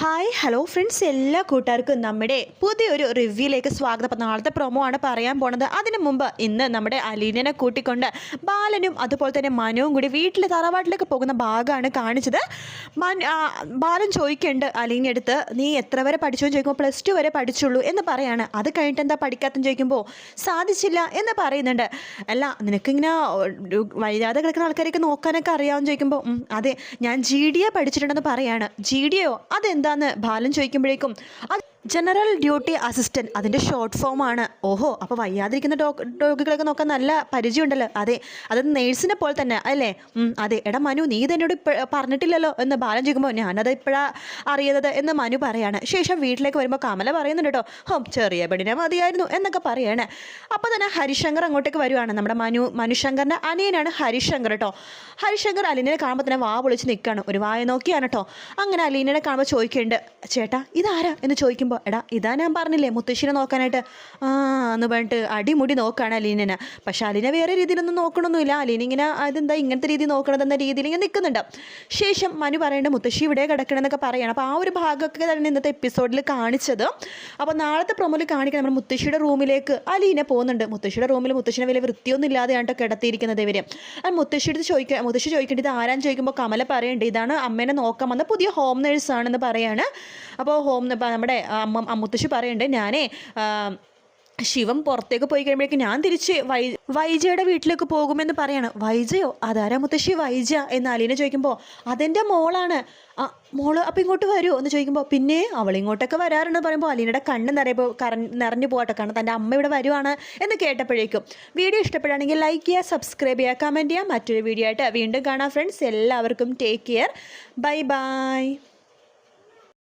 Hi hello friends, എല്ലാ കൂട്ടുകാർക്കും നമ്മുടെ പുതിയൊരു റിവ്യൂയിലേക്ക് സ്വാഗതം. അപ്പോൾ നാളത്തെ പ്രൊമോ ആണ് പറയാൻ പോണത്. അതിനു മുമ്പ് ഇന്ന് നമ്മുടെ അലീനനെ കൂട്ടിക്കൊണ്ട് ബാലനും അതുപോലെ തന്നെ മനുവും കൂടി വീട്ടിൽ തറവാട്ടിലേക്ക് പോകുന്ന ഭാഗമാണ് കാണിച്ചത്. ബാലൻ ചോദിക്കുന്നുണ്ട് അലീനടുത്ത്, നീ എത്ര വരെ പഠിച്ചു എന്ന് ചോദിക്കുമ്പോൾ +2 വരെ പഠിച്ചുള്ളൂ എന്ന് പറയാണ്. അത് കഴിഞ്ഞിട്ട് എന്താ പഠിക്കാത്തെന്ന് ചോദിക്കുമ്പോൾ സാധിച്ചില്ല എന്ന് പറയുന്നുണ്ട്. അല്ല, നിനക്കിങ്ങനെ വൈകാതെ കിടക്കുന്ന ആൾക്കാരെയൊക്കെ നോക്കാനൊക്കെ അറിയാമെന്ന് ചോദിക്കുമ്പോൾ അതെ, ഞാൻ GDA പഠിച്ചിട്ടുണ്ടെന്ന് പറയാണ്. GDAയോ? അതെന്താന്ന് ബാലൻ ചോദിക്കുമ്പോഴേക്കും അത് ജനറൽ ഡ്യൂട്ടി അസിസ്റ്റൻറ്റ്, അതിൻ്റെ ഷോർട്ട് ഫോമാണ്. ഓഹോ, അപ്പോൾ വയ്യാതിരിക്കുന്ന രോഗികളൊക്കെ നോക്കാൻ നല്ല പരിചയമുണ്ടല്ലോ. അതെ, അത് നേഴ്സിനെ പോലെ തന്നെ അല്ലേ? അതെ. എടാ മനു, നീ ഇതെന്നോട് പറഞ്ഞിട്ടില്ലല്ലോ എന്ന് ബാലൻ ചോദിക്കുമ്പോൾ ഞാനത് ഇപ്പോഴാണ് അറിയുന്നത് എന്ന് മനു പറയാണ്. ശേഷം വീട്ടിലേക്ക് വരുമ്പോൾ കമല പറയുന്നുണ്ട് കേട്ടോ, ചെറിയ പെണ്ണിനെ മതിയായിരുന്നു എന്നൊക്കെ പറയാണ്. അപ്പോൾ തന്നെ ഹരിശങ്കർ അങ്ങോട്ടേക്ക് വരുവാണ്. നമ്മുടെ മനുശങ്കറിൻ്റെ അനിയനാണ് ഹരിശങ്കർ കേട്ടോ. ഹരിശങ്കർ അലീനയെ കാണുമ്പോൾ തന്നെ വാ പൊളിച്ച് നിൽക്കുകയാണ്, ഒരു വായ നോക്കിയാണ് കേട്ടോ. അങ്ങനെ അലീനയെ കാണുമ്പോൾ ചോദിക്കുന്നുണ്ട്, ചേട്ടാ ഇതാരാ എന്ന് ചോദിക്കുമ്പോൾ, എടാ ഇതാ ഞാൻ പറഞ്ഞില്ലേ മുത്തശ്ശിനെ നോക്കാനായിട്ട് എന്ന് പറഞ്ഞിട്ട് അടിമുടി നോക്കുകയാണ് അലീനനെ. പക്ഷെ അലീന വേറെ രീതിയിലൊന്നും നോക്കണമൊന്നുമില്ല. അലീന ഇങ്ങനെ അതെന്താ ഇങ്ങനത്തെ രീതി നോക്കണതെന്ന രീതിയിൽ ഇങ്ങനെ നിൽക്കുന്നുണ്ട്. ശേഷം മനു പറയേണ്ടത് മുത്തശ്ശി ഇവിടെ കിടക്കണമെന്നൊക്കെ പറയുകയാണ്. അപ്പോൾ ആ ഒരു ഭാഗമൊക്കെ തന്നെ ഇന്നത്തെ എപ്പിസോഡിൽ കാണിച്ചത്. അപ്പോൾ നാളത്തെ പ്രൊമോയിൽ കാണിക്കാൻ നമ്മുടെ മുത്തശ്ശിയുടെ റൂമിലേക്ക് അലീന പോകുന്നുണ്ട്. മുത്തശ്ശിയുടെ റൂമിൽ മുത്തശ്ശിനെ വലിയ വൃത്തിയൊന്നും ഇല്ലാതെയാണ് കിടത്തിയിരിക്കുന്നത് ഇവർ. മുത്തശ്ശി ചോദിക്കേണ്ടത് ഇത് ആരാന്ന് ചോദിക്കുമ്പോൾ കമല പറയേണ്ടത് ഇതാണ് അമ്മേനെ നോക്കാൻ വന്ന പുതിയ ഹോം നേഴ്സാണെന്ന് പറയാണ്. അപ്പോൾ നമ്മുടെ മുത്തശ്ശി പറയുന്നുണ്ട്, ഞാനേ ശിവം പുറത്തേക്ക് പോയി കഴിയുമ്പോഴേക്കും ഞാൻ തിരിച്ച് വൈജയുടെ വീട്ടിലേക്ക് പോകുമെന്ന് പറയാണ്. വൈജയോ? അതാരാ മുത്തശ്ശി വൈജ എന്ന് അലീന ചോദിക്കുമ്പോൾ അതെൻ്റെ മോളാണ്. മോള് അപ്പം ഇങ്ങോട്ട് വരുമോ എന്ന് ചോദിക്കുമ്പോൾ പിന്നെ അവളിങ്ങോട്ടൊക്കെ വരാറുണ്ടെന്ന് പറയുമ്പോൾ അലീനയുടെ കണ്ണ് നിറഞ്ഞു പോകട്ടെ, കാരണം തൻ്റെ അമ്മ ഇവിടെ വരുവാണ് എന്ന് കേട്ടപ്പോഴേക്കും. വീഡിയോ ഇഷ്ടപ്പെടുകയാണെങ്കിൽ ലൈക്ക് ചെയ്യുക, സബ്സ്ക്രൈബ് ചെയ്യുക, കമൻറ്റ് ചെയ്യുക. മറ്റൊരു വീഡിയോ ആയിട്ട് വീണ്ടും കാണാം ഫ്രണ്ട്സ്. എല്ലാവർക്കും ടേക്ക് കെയർ, ബൈ ബൈ.